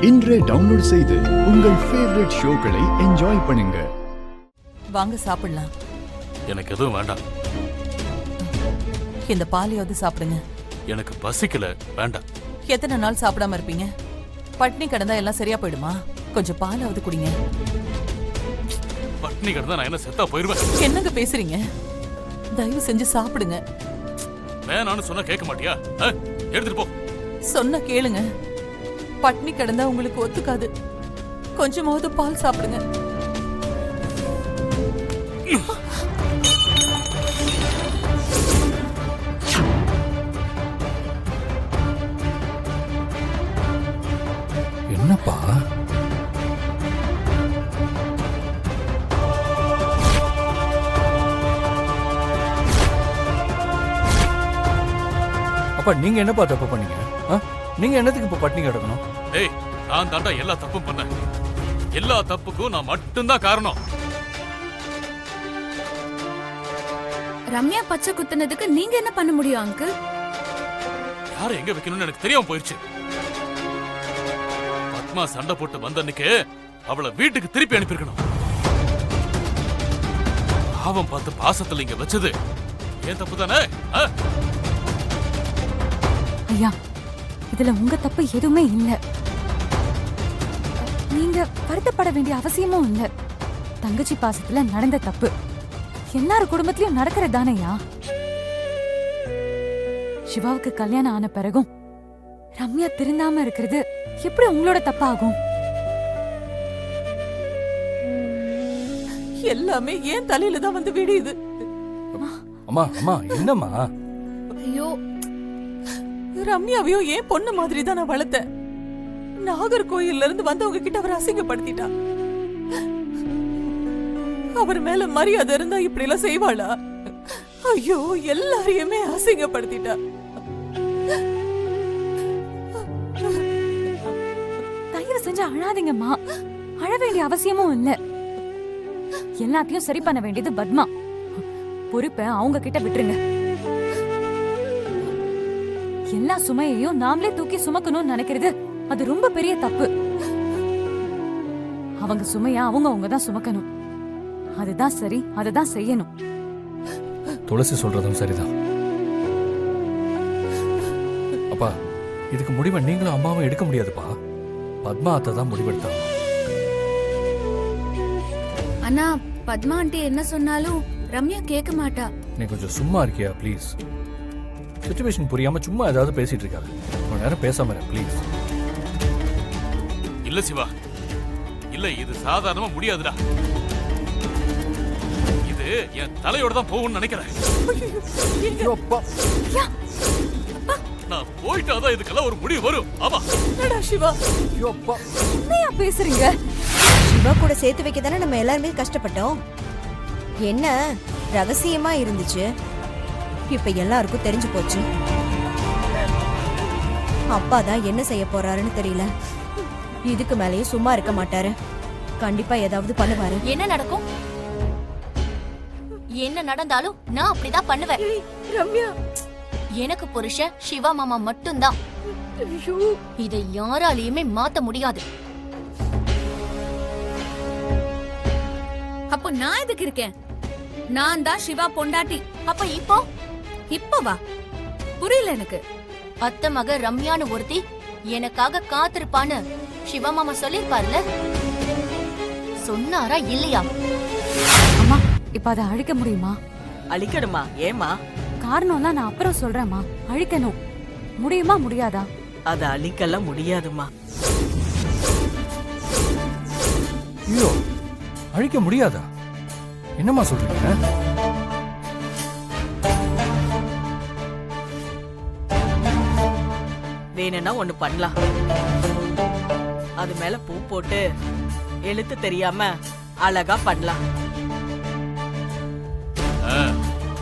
இன்றே டவுன்லோட் செய்து உங்கள் ஃபேவரட் ஷோக்களை என்ஜாய் பண்ணுங்க. வாங்க சாப்பிடலாம். எனக்கு எதுவும் வேண்டாம். இந்த பாலையாவது சாப்பிடுங்க. எனக்கு பசிக்கல, வேண்டாம். எத்தனை நாள் சாப்பிடாம இருப்பீங்க? பட்னி கிடந்தா எல்லாம் சரியா போயிடுமா? கொஞ்சம் பாலாவது குடிங்க. பட்னி கிடந்தா நான் என்ன செத்தா போயிருவேன்? என்னங்க பேசுறீங்க? தயவு செஞ்சு சாப்பிடுங்க. வேணான்னு சொன்னா கேட்க மாட்டியா? எடுத்துட்டு போ. சொன்ன கேளுங்க. பட்னி கிடந்தா உங்களுக்கு ஒத்துக்காது. கொஞ்சமாவது பால் சாப்பிடுங்க. என்னப்பா அப்பா, நீங்க என்னப்பா தப்பு பண்ணீங்க? நீங்க என்னத்துக்கு இப்ப பட்டினி கிடக்கணும்? டேய், நான் தாண்டா எல்லா தப்பும் பண்ணேன். எல்லா தப்புக்கும் நான் மட்டும்தான் காரணம். ரம்யா பச்சை குத்துனதுக்கு நீங்க என்ன பண்ண முடியும் அங்கிள்? யாரை எங்க வைக்கணும்னு எனக்கு தெரியாம போயிருச்சு. பத்மா சண்டை போட்டு வந்த அன்னைக்கு அவளை வீட்டுக்கு திருப்பி அனுப்பியிருக்கணும். பாவம் பார்த்து பாசத்துல இங்க வச்சது ஏன் தப்பு தானே? ஐயா, இதுல உங்க தப்பு எதுவுமே இல்ல. நீங்க வருத்தப்பட வேண்டிய அவசியமும் இல்ல. தங்கச்சி பாசத்துல நடந்த தப்பு எல்லார் குடும்பத்திலயும் நடக்கிறது தானேயா. சிவாவுக்கு கல்யாணம் ஆன பிறகும் ரம்யா திருந்தாம இருக்கிறது எப்படி உங்களோட தப்பாகும்? எல்லாமே ஏன் தலையில தான் வந்து விடியுது. அம்மா அம்மா என்னம்மா? ஐயோ, ரம்யாவையும் ஏன் பொண்ணு மாதிரி தான் நான் வளர்த்தேன். நாகர்கோயில்ல இருந்து வந்தவங்க கிட்ட அவர் அசிங்கப்படுத்திட்டா. அவர் மேல மரியாதை இருந்தா இப்படி எல்லாம் செய்வாளா? ஐயோ, எல்லாரையுமே அசிங்கப்படுத்திட்டா. தயவு செஞ்சு அழாதீங்கம்மா. அழ வேண்டிய அவசியமும் இல்ல. எல்லாத்தையும் சரி பண்ண வேண்டியது பத்மா. பொறுப்பை அவங்க கிட்ட விட்டுருங்க. எல்லா சுமையையும் நாமளே தூக்கி சுமக்கணும்னு நினைக்கிறது அது ரொம்ப பெரிய தப்பு. அவங்க சுமையா அவங்க தான் சுமக்கணும். அதுதான் சரி, அதுதான் செய்யணும். துளசி சொல்றதும் சரிதான். அப்பா, இதுக்கு முடிவை நீங்களும் அம்மாவும் எடுக்க முடியாதுப்பா. பத்மா அத்தை தான் முடிவெடுத்தாங்க. அண்ணா, பத்மா ஆண்டி என்ன சொன்னாலும் ரம்யா கேட்க மாட்டா. நீ கொஞ்சம் சும்மா இருக்கியா ப்ளீஸ்? சிச்சுவேஷன் புரியாம சும்மா ஏதாவது பேசிட்டு இருக்காரு. கொஞ்ச நேரம் பேசாம இரு ப்ளீஸ். இல்ல சிவா, இல்ல, இது சாதாரணமா முடியாதுடா. இது என் தலையோட தான் போகும்னு நினைக்கிறேன். நான் போயிட்டாதான் இதுக்கெல்லாம் ஒரு முடிவு வரும். ஆமா சிவா, என்னையா பேசுறீங்க? சிவா கூட சேர்த்து வைக்க தானே நம்ம எல்லாருமே கஷ்டப்பட்டோம். என்ன ரகசியமா இருந்துச்சு, இப்ப எல்லாருக்கும் தெரிஞ்சு போச்சு. அப்பா தான் என்ன செய்ய போறாருன்னு தெரியல. இதுக்கு மேலேயும் சும்மா இருக்க மாட்டாரு. கண்டிப்பா ஏதாவது பண்ணுவாரு. என்ன நடக்கும்? என்ன நடந்தாலும் நான் அப்படிதான் பண்ணுவேன். ரம்யா, எனக்கு புருஷன் சிவா மாமா மட்டும்தான். இதை யாராலையுமே மாத்த முடியாது. அப்போ நான் எதுக்கு இருக்கேன்? நான் தான் சிவா பொண்டாட்டி. அப்ப இப்போ வா. புரியல எனக்கு. அத்தை மக ரம்யான்னு ஒருத்தி எனக்காக காத்திருப்பான்னு சிவா மாமா சொல்லிருப்பார்ல, சொன்னாரா இல்லையா? அம்மா, இப்ப அதை அழிக்க முடியுமா? அழிக்கணுமா? ஏமா? காரணம்லாம் நான் அப்புறம் சொல்றேம்மா. அழிக்கணும் முடியுமா முடியாதா? அத அழிக்கலாம் முடியாதுமா. ஐயோ, அழிக்க முடியாதா? என்னம்மா சொல்றீங்க? வேணும்னா ஒண்ணு பண்ணலாம். அது மேல பூ போட்டு எழுத்து தெரியாம அழகா பண்ணலாம்.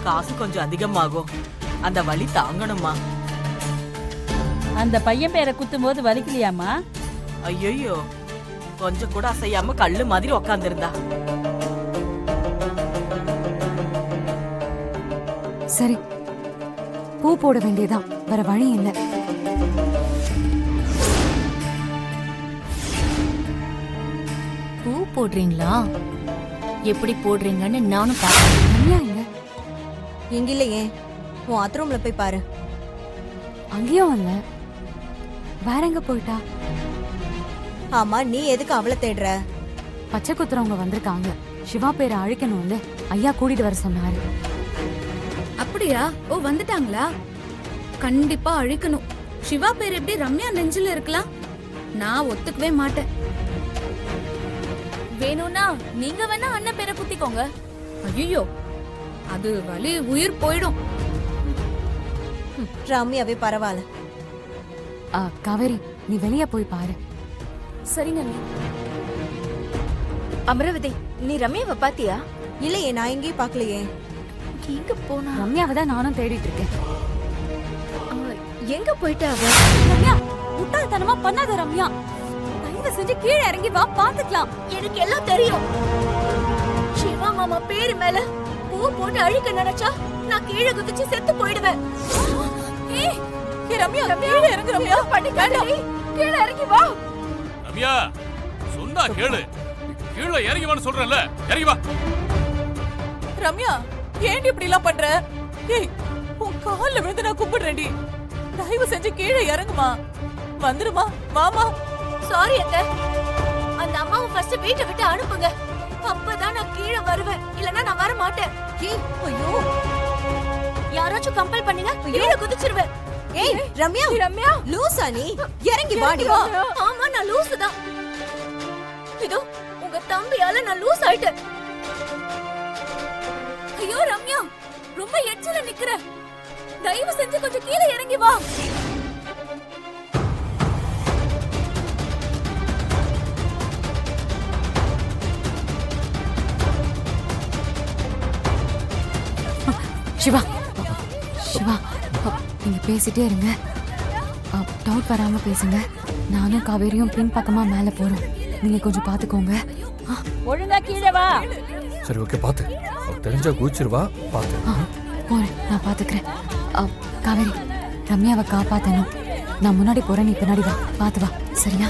காசு கொஞ்சம் அதிகமாகும். அந்த வலி தாங்கணுமா? அந்த பையன் பேரை குத்தும் போது வலிக்கலையாமா? ஐயோ, கொஞ்சம் கூட அசையாம கல்லு மாதிரி உக்காந்துருந்தா. சரி, பூ போட வேண்டியதான், வேற வழி இல்லை. போடுறீங்களா? எப்படி போடுறீங்கன்னு நானும் பாக்கிறேன். ரம்யா எங்க? எங்க இல்லையே, உன் அத்ரூம்ல போய் பாரு. அங்கேயும் இல்ல. வேற எங்க போயிட்டா? ஆமா, நீ எதுக்கு அவளை தேடுற? பச்சை குத்துறவங்க வந்திருக்காங்க. சிவா பேரை அழிக்கணும்னு ஐயா கூட்டிட்டு வர சொன்னாரு. அப்படியா? ஓ வந்துட்டாங்களா? கண்டிப்பா அழிக்கணும். சிவா பேர் எப்படி ரம்யா நெஞ்சில இருக்கலாம்? நான் ஒத்துக்கவே மாட்டேன். வேணும்னா நீங்க வேணா அண்ணன் பேரை குத்திக்கோங்க. ஐயோ, அது வலி உயிர் போயிடும். ரம்யாவே பரவாயில்ல. காவேரி, நீ வெளிய போய் பாரு. சரிங்க அண்ணி. அமராவதி, நீ ரம்யாவை பாத்தியா? இல்லையே, நான் எங்கேயும் பார்க்கலையே. எங்க போனா? ரம்யாவை தான் நானும் தேடிட்டு இருக்கேன். எங்க போயிட்டா அவ? ரம்யா, முட்டாள்தனமா பண்ணாத ரம்யா. தயவு செஞ்சு கீழே இறங்கி வா, பாத்துக்கலாம். எனக்கு எல்லாம் தெரியும். சிவா மாமா பேரு மேல பூ போட்டு அழிக்க நினைச்சா நான் கீழே குதிச்சு செத்து போயிடுவேன். ஏய் ரம்யா, கீழே இறங்கு ரம்யா. வேண்டாம், கீழே இறங்கி வா. ரம்யா சொன்னா கேளு. கீழே இறங்கி வான்னு சொல்றேன்ல, இறங்கி வா. ரம்யா, ஏன் இப்படி எல்லாம் பண்ற? ஏய், உன் கால்ல விழுந்து நான் கும்பிடுறேன்டி. தயவு செஞ்சு கீழே இறங்குமா. வந்துருமா, வாமா. சாரி அத்தை. அந்த அம்மாவை ஃபர்ஸ்ட் வீட்டை விட்டு அனுப்புங்க. அப்பதான் நான் கீழே வருவேன். இல்லனா நான் வர மாட்டேன். ஏய், ஐயோ, யாராச்சும் கம்பல் பண்ணுங்க, கீழே குதிச்சிருவேன். ஏய் ரம்யா, ரம்யா, லூசா நீ? இறங்கி வாடி. ஆமா, நான் லூசு தான். இதோ உங்க தம்பியால நான் லூஸ் ஆயிட்டேன். ஐயோ ரம்யா, ரொம்ப எட்ஜில நிக்கிற. தயவு செஞ்சு கொஞ்சம் கீழே இறங்கி வா. சிவா, சிவா, நீங்க பேசிட்டே இருங்க. டவுட் வராம பேசுங்க. நானும் காவேரியும் பின் பக்கமா மேல போறோம். நீங்க கொஞ்சம் பாத்துக்கோங்க. ஒழுங்கா கீழே வா. சரி, ஓகே, பார்த்து. அவ தெரிஞ்சா குதிச்சிருவா, பார்த்து. போறேன், நான் பாத்துக்கிறேன். காவேரி, ரம்யாவை காப்பாத்தணும். நான் முன்னாடி போறேன், நீ பின்னாடி வா. பாத்து வா, சரியா?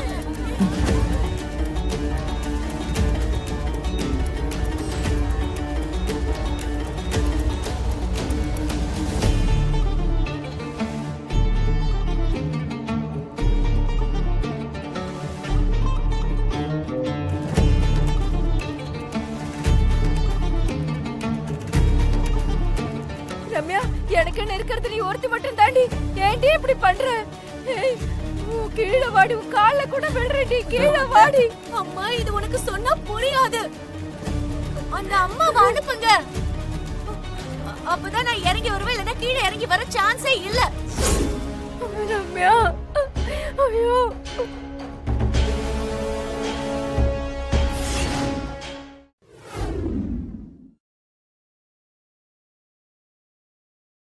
ரம்யா, எனக்கு இருக்கிறது நீ ஒருத்தி மட்டும் தாண்டி. ஏன்டி இப்படி பண்ற? ஏய், கீழே வாடி, உன் கால்ல கூட விழுறடி. கீழே வாடி. அம்மா, இது உனக்கு சொன்னா புரியாது. அந்த அம்மாவை அனுப்புங்க. அப்பதான் நான் இறங்கி வருவேன். இல்லைன்னா கீழே இறங்கி வர சான்ஸே இல்ல. ரம்யா, ஐயோ.